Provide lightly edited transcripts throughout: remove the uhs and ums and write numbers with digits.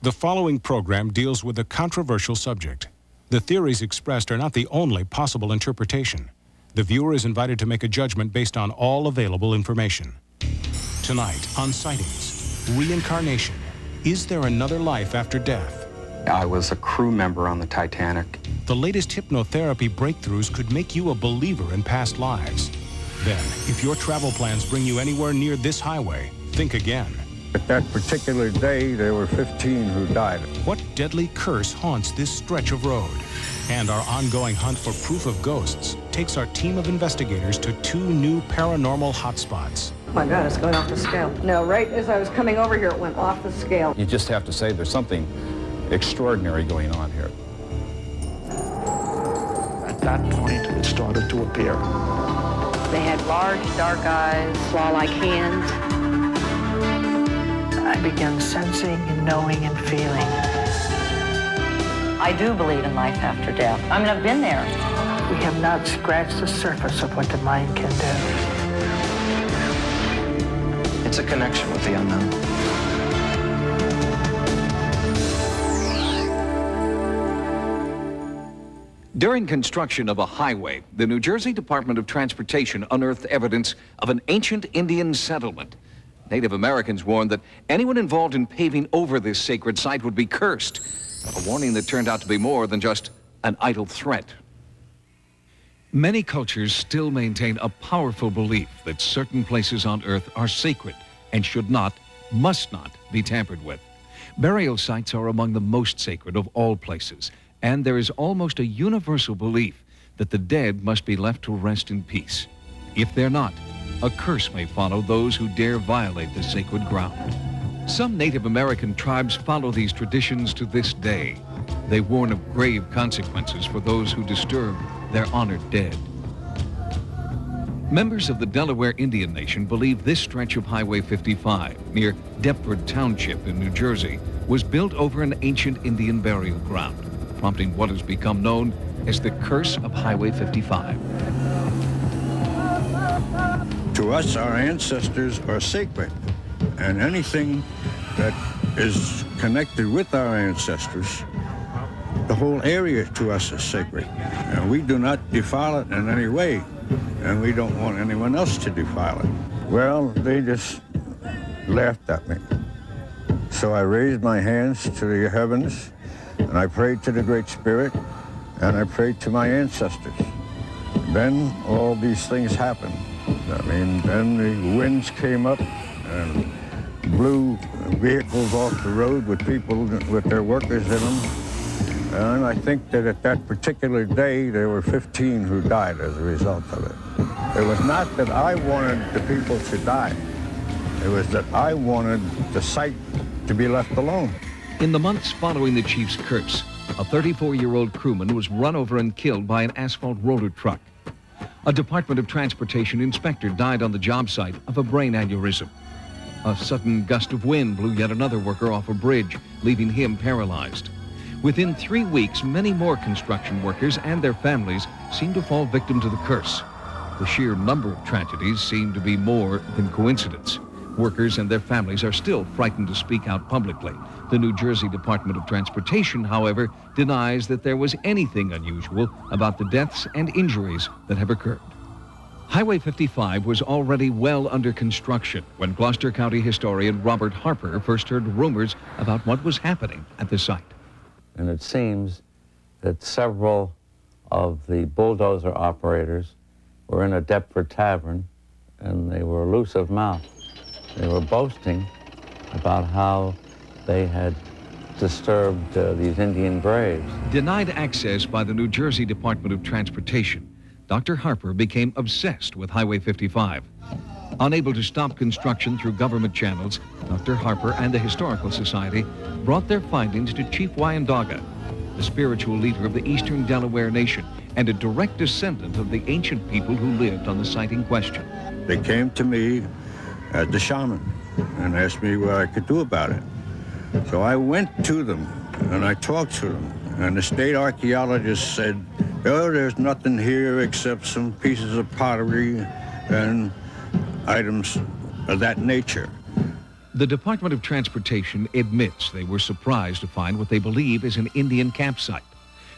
The following program deals with a controversial subject. The theories expressed are not the only possible interpretation. The viewer is invited to make a judgment based on all available information. Tonight on Sightings-Reincarnation. Is there another life after death? I was a crew member on the Titanic. The latest hypnotherapy breakthroughs could make you a believer in past lives. Then, if your travel plans bring you anywhere near this highway, think again. At that particular day, there were 15 who died. What deadly curse haunts this stretch of road? And our ongoing hunt for proof of ghosts takes our team of investigators to 2 new paranormal hotspots. Oh my God, it's going off the scale. No, right as I was coming over here, it went off the scale. You just have to say there's something extraordinary going on here. At that point, it started to appear. They had large, dark eyes, claw-like hands. I began sensing and knowing and feeling. I do believe in life after death. I mean, I've been there. We have not scratched the surface of what the mind can do. It's a connection with the unknown. During construction of a highway, the New Jersey Department of Transportation unearthed evidence of an ancient Indian settlement. Native Americans warned that anyone involved in paving over this sacred site would be cursed, a warning that turned out to be more than just an idle threat. Many cultures still maintain a powerful belief that certain places on Earth are sacred and should not, must not, be tampered with. Burial sites are among the most sacred of all places, and there is almost a universal belief that the dead must be left to rest in peace. If they're not, a curse may follow those who dare violate the sacred ground. Some Native American tribes follow these traditions to this day. They warn of grave consequences for those who disturb their honored dead. Members of the Delaware Indian Nation believe this stretch of Highway 55 near Deptford Township in New Jersey was built over an ancient Indian burial ground, prompting what has become known as the Curse of Highway 55. To us, our ancestors are sacred, and anything that is connected with our ancestors, the whole area to us is sacred. And we do not defile it in any way, and we don't want anyone else to defile it. Well, they just laughed at me. So I raised my hands to the heavens, and I prayed to the Great Spirit, and I prayed to my ancestors. Then all these things happened. I mean, then the winds came up and blew vehicles off the road with people, with their workers in them. And I think that at that particular day, there were 15 who died as a result of it. It was not that I wanted the people to die. It was that I wanted the site to be left alone. In the months following the chief's curse, a 34-year-old crewman was run over and killed by an asphalt roller truck. A Department of Transportation inspector died on the job site of a brain aneurysm. A sudden gust of wind blew yet another worker off a bridge, leaving him paralyzed. Within 3 weeks, many more construction workers and their families seemed to fall victim to the curse. The sheer number of tragedies seemed to be more than coincidence. Workers and their families are still frightened to speak out publicly. The New Jersey Department of Transportation, however, denies that there was anything unusual about the deaths and injuries that have occurred. Highway 55 was already well under construction when Gloucester County historian Robert Harper first heard rumors about what was happening at the site. And it seems that several of the bulldozer operators were in a Deptford tavern, and they were elusive mouthed. They were boasting about how they had disturbed these Indian graves. Denied access by the New Jersey Department of Transportation, Dr. Harper became obsessed with Highway 55. Unable to stop construction through government channels, Dr. Harper and the Historical Society brought their findings to Chief Wyandotte, the spiritual leader of the Eastern Delaware Nation and a direct descendant of the ancient people who lived on the site in question. They came to me as the shaman and asked me what I could do about it. So I went to them and I talked to them, and the state archaeologist said, oh, there's nothing here except some pieces of pottery and items of that nature. The Department of Transportation admits they were surprised to find what they believe is an Indian campsite.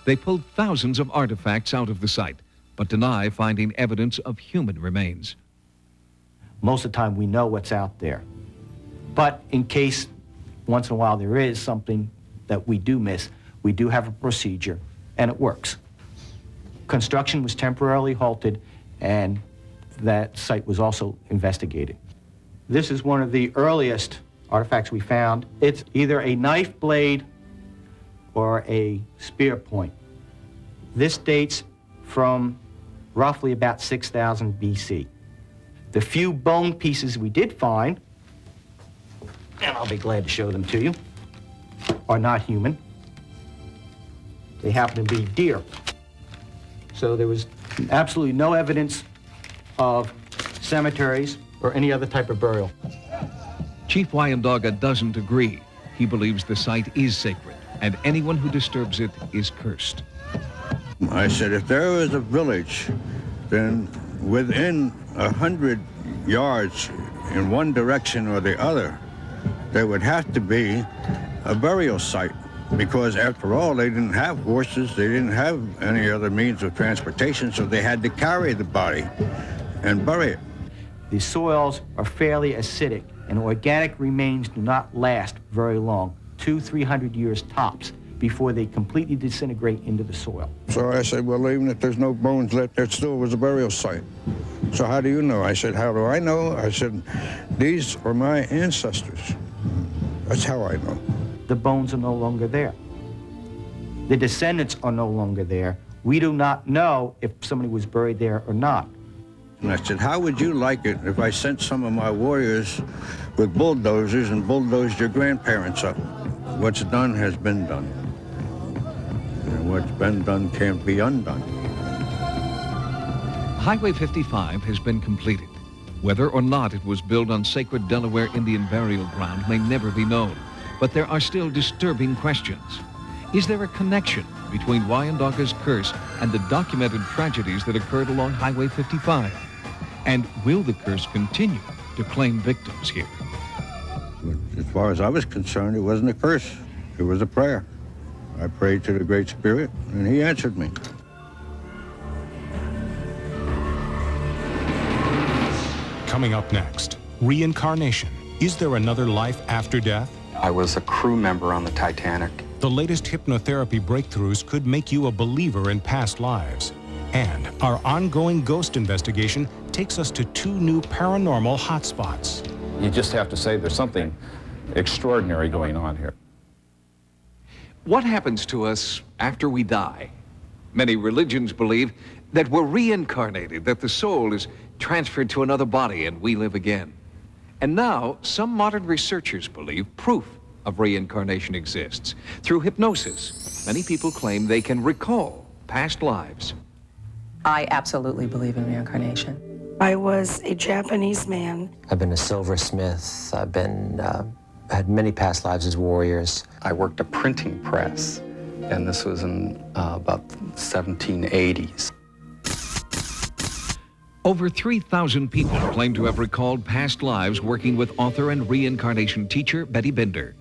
They pulled thousands of artifacts out of the site, but deny finding evidence of human remains. Most of the time we know what's out there. But in case once in a while there is something that we do miss, we do have a procedure, and it works. Construction was temporarily halted, and that site was also investigated. This is one of the earliest artifacts we found. It's either a knife blade or a spear point. This dates from roughly about 6,000 BC. The few bone pieces we did find, and I'll be glad to show them to you, are not human. They happen to be deer. So there was absolutely no evidence of cemeteries or any other type of burial. Chief Wyandotte doesn't agree. He believes the site is sacred, and anyone who disturbs it is cursed. I said, if there was a village, then within 100 yards in one direction or the other, there would have to be a burial site. Because after all, they didn't have horses, they didn't have any other means of transportation, so they had to carry the body and bury it. The soils are fairly acidic, and organic remains do not last very long, 200-300 years tops, before they completely disintegrate into the soil. So I said, well, even if there's no bones left, there still was a burial site. So how do you know? I said, how do I know? I said, these are my ancestors. That's how I know. The bones are no longer there. The descendants are no longer there. We do not know if somebody was buried there or not. And I said, how would you like it if I sent some of my warriors with bulldozers and bulldozed your grandparents up? What's done has been done. And what's been done can't be undone. Highway 55 has been completed. Whether or not it was built on sacred Delaware Indian burial ground may never be known, but there are still disturbing questions. Is there a connection between Wyandotte's curse and the documented tragedies that occurred along Highway 55? And will the curse continue to claim victims here? As far as I was concerned, it wasn't a curse. It was a prayer. I prayed to the Great Spirit, and he answered me. Coming up next, reincarnation. Is there another life after death? I was a crew member on the Titanic. The latest hypnotherapy breakthroughs could make you a believer in past lives. And our ongoing ghost investigation takes us to 2 new paranormal hotspots. You just have to say there's something extraordinary going on here. What happens to us after we die? Many religions believe that we're reincarnated, that the soul is transferred to another body and we live again. And now, some modern researchers believe proof of reincarnation exists. Through hypnosis, many people claim they can recall past lives. I absolutely believe in reincarnation. I was a Japanese man. I've been a silversmith. I've had many past lives as warriors. I worked a printing press, and this was in about the 1780s. Over 3,000 people claim to have recalled past lives working with author and reincarnation teacher Betty Binder.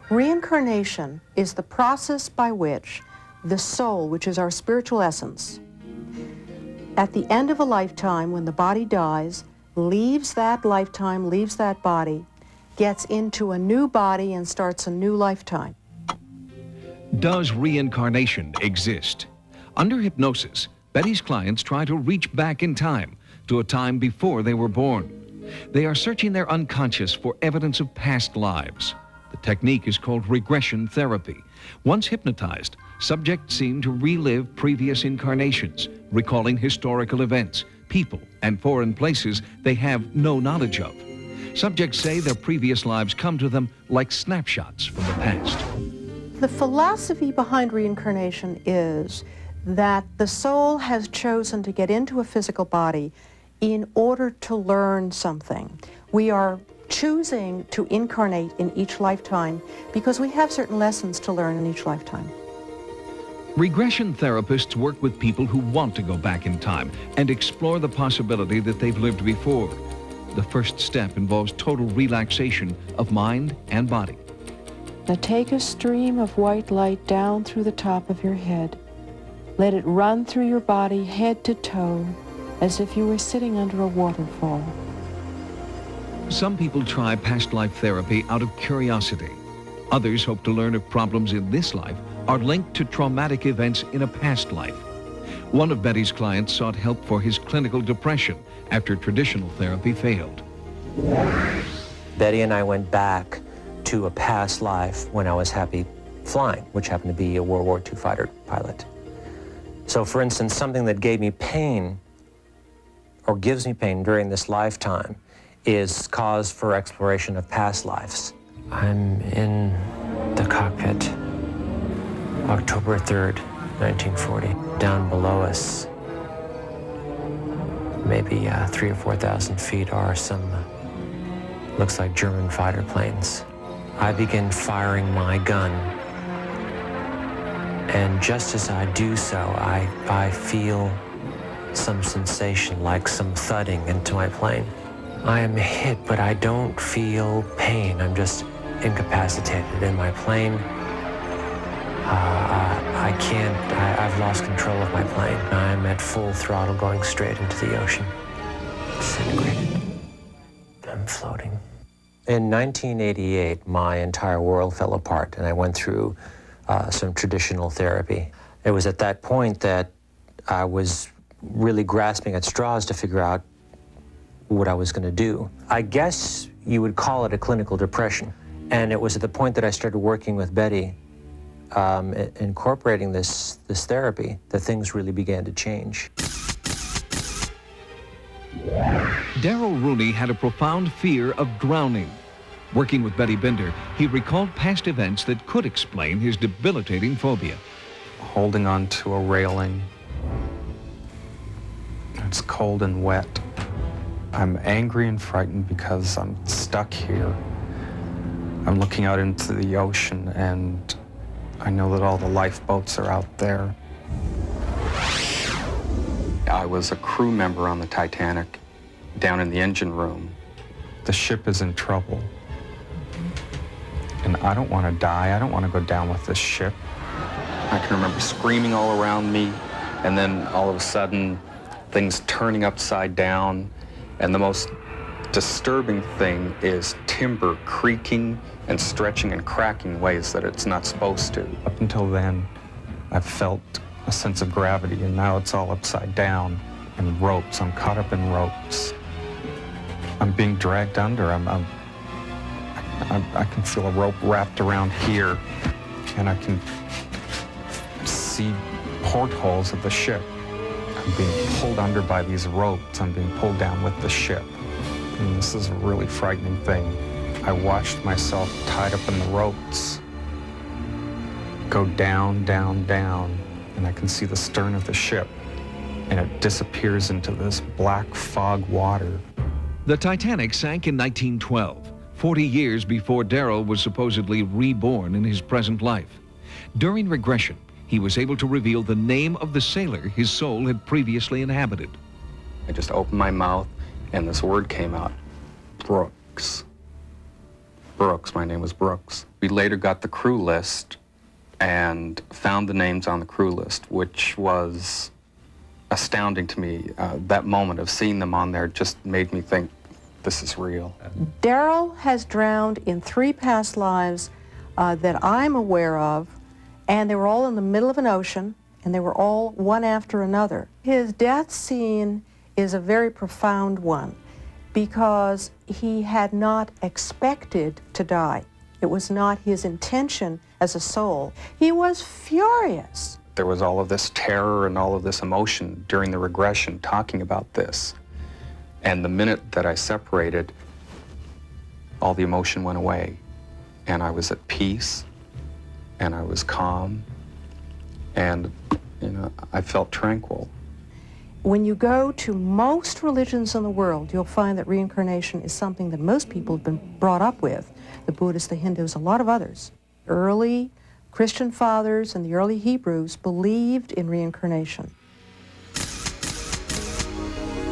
Reincarnation is the process by which the soul, which is our spiritual essence, at the end of a lifetime, when the body dies, leaves that lifetime, leaves that body, gets into a new body and starts a new lifetime. Does reincarnation exist? Under hypnosis, Betty's clients try to reach back in time to a time before they were born. They are searching their unconscious for evidence of past lives. The technique is called regression therapy. Once hypnotized, subjects seem to relive previous incarnations, recalling historical events, people, and foreign places they have no knowledge of. Subjects say their previous lives come to them like snapshots from the past. The philosophy behind reincarnation is that the soul has chosen to get into a physical body in order to learn something. We are choosing to incarnate in each lifetime because we have certain lessons to learn in each lifetime. Regression therapists work with people who want to go back in time and explore the possibility that they've lived before. The first step involves total relaxation of mind and body. Now take a stream of white light down through the top of your head. Let it run through your body head to toe, as if you were sitting under a waterfall. Some people try past life therapy out of curiosity. Others hope to learn if problems in this life are linked to traumatic events in a past life. One of Betty's clients sought help for his clinical depression after traditional therapy failed. Betty and I went back to a past life when I was happy flying, which happened to be a World War II fighter pilot. So for instance, something that gave me pain or gives me pain during this lifetime is cause for exploration of past lives. I'm in the cockpit, October 3rd, 1940. Down below us, maybe 3,000 or 4,000 feet, are some, looks like German fighter planes. I begin firing my gun, and just as I do so, I feel some sensation, like some thudding into my plane. I am hit, but I don't feel pain. I'm just incapacitated in my plane. I've lost control of my plane. I'm at full throttle going straight into the ocean. Disintegrated. I'm floating. In 1988, my entire world fell apart, and I went through some traditional therapy. It was at that point that I was really grasping at straws to figure out what I was going to do. I guess you would call it a clinical depression. And it was at the point that I started working with Betty, incorporating this therapy, that things really began to change. Darrell Rooney had a profound fear of drowning. Working with Betty Binder, he recalled past events that could explain his debilitating phobia. Holding on to a railing. It's cold and wet. I'm angry and frightened because I'm stuck here. I'm looking out into the ocean, and I know that all the lifeboats are out there. I was a crew member on the Titanic, down in the engine room. The ship is in trouble. And I don't want to die. I don't want to go down with this ship. I can remember screaming all around me, and then all of a sudden, things turning upside down. And the most disturbing thing is timber creaking and stretching and cracking in ways that it's not supposed to. Up until then, I've felt a sense of gravity, and now it's all upside down. And ropes, I'm caught up in ropes. I'm being dragged under. I can feel a rope wrapped around here, and I can see portholes of the ship. I'm being pulled under by these ropes. I'm being pulled down with the ship. And this is a really frightening thing. I watched myself tied up in the ropes go down, down, down, and I can see the stern of the ship, and it disappears into this black fog water. The Titanic sank in 1912, 40 years before Darrell was supposedly reborn in his present life. During regression, he was able to reveal the name of the sailor his soul had previously inhabited. I just opened my mouth, and this word came out, Brooks. Brooks, my name was Brooks. We later got the crew list and found the names on the crew list, which was astounding to me. That moment of seeing them on there just made me think, this is real. Darrell has drowned in 3 past lives that I'm aware of, and they were all in the middle of an ocean, and they were all one after another. His death scene is a very profound one because he had not expected to die. It was not his intention as a soul. He was furious. There was all of this terror and all of this emotion during the regression talking about this. And the minute that I separated, all the emotion went away. And I was at peace, and I was calm, and, I felt tranquil. When you go to most religions in the world, you'll find that reincarnation is something that most people have been brought up with. The Buddhists, the Hindus, a lot of others. Early Christian fathers and the early Hebrews believed in reincarnation.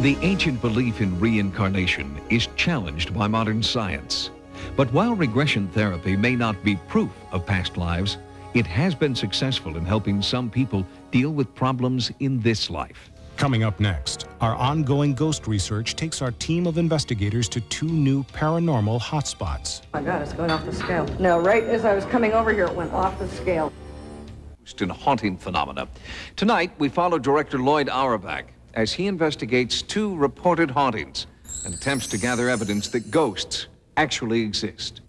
The ancient belief in reincarnation is challenged by modern science. But while regression therapy may not be proof of past lives, it has been successful in helping some people deal with problems in this life. Coming up next, our ongoing ghost research takes our team of investigators to 2 new paranormal hotspots. Oh my God, it's going off the scale. No, right as I was coming over here, it went off the scale. And haunting phenomena. Tonight, we follow director Lloyd Auerbach as he investigates 2 reported hauntings and attempts to gather evidence that ghosts actually exist.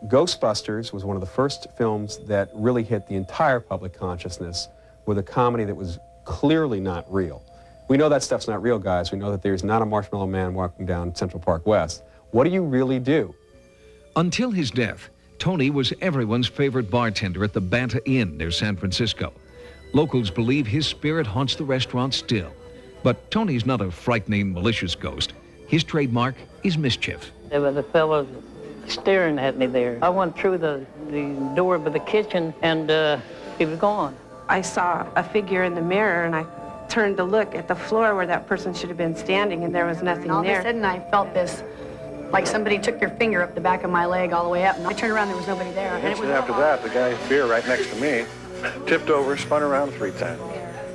Ghostbusters was one of the first films that really hit the entire public consciousness with a comedy that was clearly not real. We know that stuff's not real, guys. We know that there's not a marshmallow man walking down Central Park West. What do you really do? Until his death, Tony was everyone's favorite bartender at the Banta Inn near San Francisco. Locals believe his spirit haunts the restaurant still. But Tony's not a frightening, malicious ghost. His trademark is mischief. There was a fellow staring at me there. I went through the door of the kitchen and he was gone. I saw a figure in the mirror and I turned to look at the floor where that person should have been standing and there was nothing All there. of a sudden I felt this, like somebody took their finger up the back of my leg all the way up. And I turned around, there was nobody there. And it was after that, the guy's beer right next to me tipped over, spun around 3 times.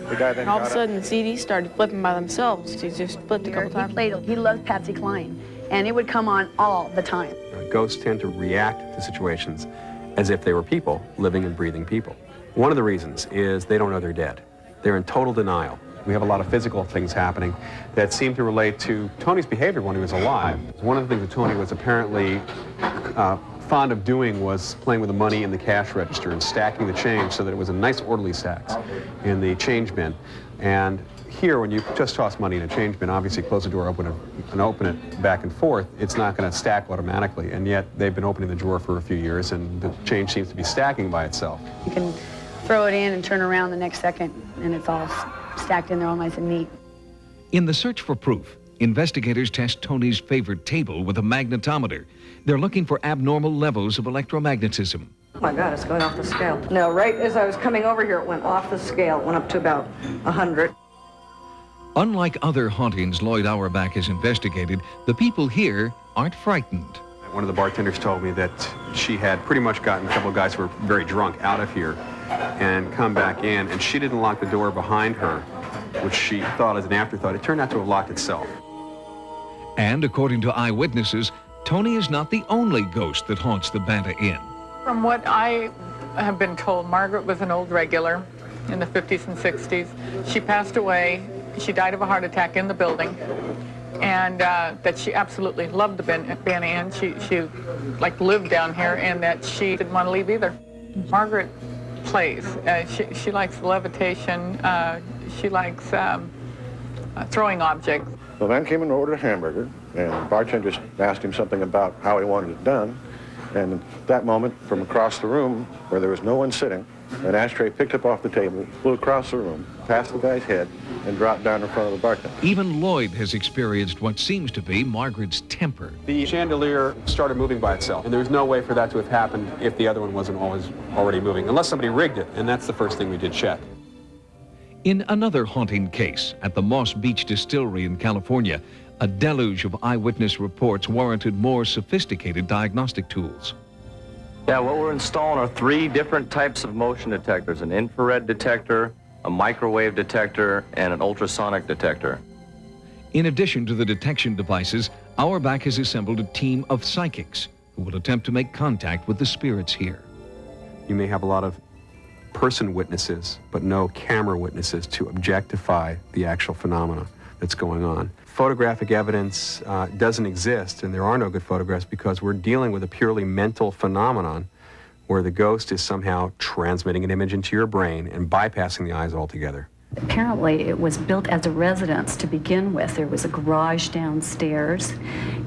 The guy then And all of a sudden the CDs started flipping by themselves. He just flipped a couple times. He loved Patsy Cline, and it would come on all the time. Ghosts tend to react to situations as if they were people, living and breathing people. One of the reasons is they don't know they're dead. They're in total denial. We have a lot of physical things happening that seem to relate to Tony's behavior when he was alive. One of the things that Tony was apparently fond of doing was playing with the money in the cash register and stacking the change so that it was a nice orderly stacks in the change bin. And here, when you just toss money in a change bin, obviously close the door, open it back and forth, it's not going to stack automatically. And yet they've been opening the drawer for a few years and the change seems to be stacking by itself. You can throw it in and turn around the next second, and it's all stacked in there all nice and neat. In the search for proof, investigators test Tony's favorite table with a magnetometer. They're looking for abnormal levels of electromagnetism. Oh my God, it's going off the scale. No, right as I was coming over here, it went off the scale. It went up to about 100. Unlike other hauntings Lloyd Auerbach has investigated, the people here aren't frightened. One of the bartenders told me that she had pretty much gotten a couple of guys who were very drunk out of here and come back in, and she didn't lock the door behind her, which she thought as an afterthought. It turned out to have locked itself. And according to eyewitnesses, Tony is not the only ghost that haunts the Banta Inn. From what I have been told, Margaret was an old regular in the 50s and 60s. She passed away. She died of a heart attack in the building. And that she absolutely loved the Banta Inn. She like lived down here, and that she didn't want to leave either. Margaret plays. She likes levitation. She likes throwing objects. The man came in and ordered a hamburger, and the bartender asked him something about how he wanted it done. And at that moment, from across the room, where there was no one sitting, an ashtray picked up off the table, flew across the room, past the guy's head, and dropped down in front of the bartender. Even Lloyd has experienced what seems to be Margaret's temper. The chandelier started moving by itself, and there was no way for that to have happened if the other one wasn't already moving, unless somebody rigged it, and that's the first thing we did check. In another haunting case at the Moss Beach Distillery in California, a deluge of eyewitness reports warranted more sophisticated diagnostic tools. Yeah, what we're installing are 3 different types of motion detectors: an infrared detector, a microwave detector, and an ultrasonic detector. In addition to the detection devices, Auerbach has assembled a team of psychics who will attempt to make contact with the spirits here. You may have a lot of person witnesses, but no camera witnesses to objectify the actual phenomena that's going on. Photographic evidence doesn't exist, and there are no good photographs because we're dealing with a purely mental phenomenon where the ghost is somehow transmitting an image into your brain and bypassing the eyes altogether. Apparently it was built as a residence to begin with. There was a garage downstairs,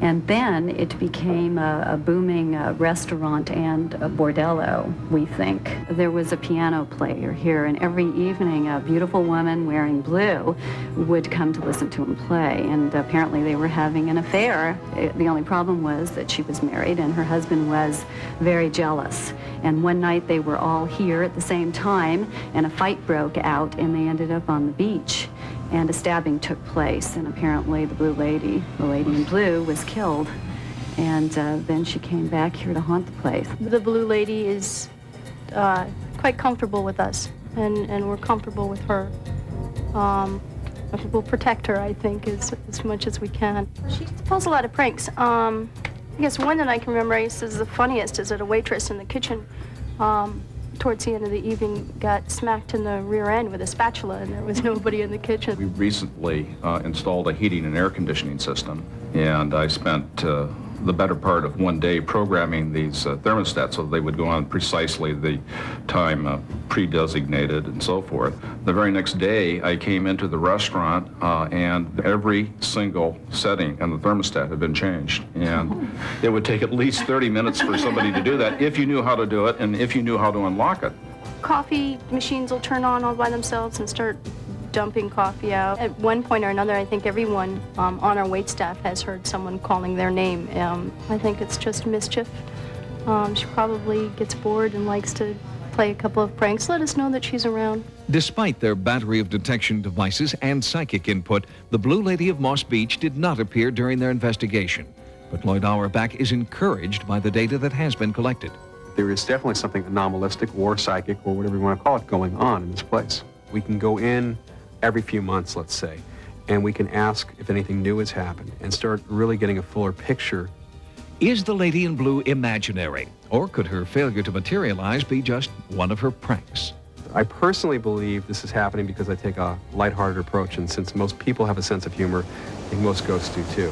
and then it became a booming restaurant and a bordello, we think. There was a piano player here, and every evening a beautiful woman wearing blue would come to listen to him play, and apparently they were having an affair. The only problem was that she was married and her husband was very jealous. And one night they were all here at the same time, and a fight broke out, and they ended up on the beach. and a stabbing took place, and apparently the lady in blue, was killed. And then she came back here to haunt the place. The blue lady is quite comfortable with us, and we're comfortable with her. We'll protect her, I think, as much as we can. She pulls a lot of pranks. I guess one that I can remember is the funniest is that a waitress in the kitchen towards the end of the evening got smacked in the rear end with a spatula, and there was nobody in the kitchen. We recently installed a heating and air conditioning system, and I spent the better part of one day programming these thermostats so they would go on precisely the time pre-designated and so forth. The very next day, I came into the restaurant and every single setting on the thermostat had been changed. And it would take at least 30 minutes for somebody to do that if you knew how to do it and if you knew how to unlock it. Coffee machines will turn on all by themselves and start dumping coffee out. At one point or another, I think everyone on our waitstaff has heard someone calling their name. I think it's just mischief. She probably gets bored and likes to play a couple of pranks. Let us know that she's around. Despite their battery of detection devices and psychic input, the Blue Lady of Moss Beach did not appear during their investigation. But Lloyd Auerbach is encouraged by the data that has been collected. There is definitely something anomalistic or psychic or whatever you want to call it going on in this place. We can go in every few months, let's say, and we can ask if anything new has happened and start really getting a fuller picture. Is the Lady in Blue imaginary, or could her failure to materialize be just one of her pranks? I personally believe this is happening because I take a lighthearted approach, and since most people have a sense of humor, I think most ghosts do too.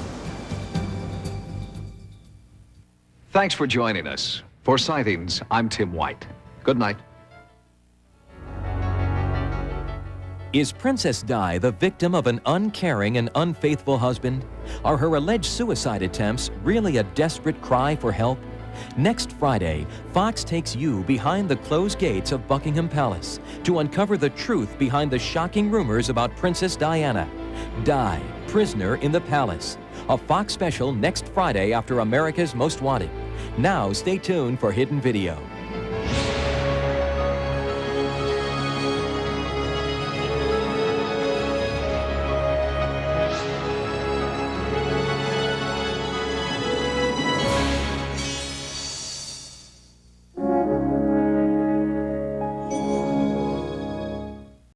Thanks for joining us. For Sightings, I'm Tim White. Good night. Is Princess Di the victim of an uncaring and unfaithful husband? Are her alleged suicide attempts really a desperate cry for help? Next Friday, Fox takes you behind the closed gates of Buckingham Palace to uncover the truth behind the shocking rumors about Princess Diana. Di, Prisoner in the Palace. A Fox special next Friday after America's Most Wanted. Now stay tuned for Hidden Video.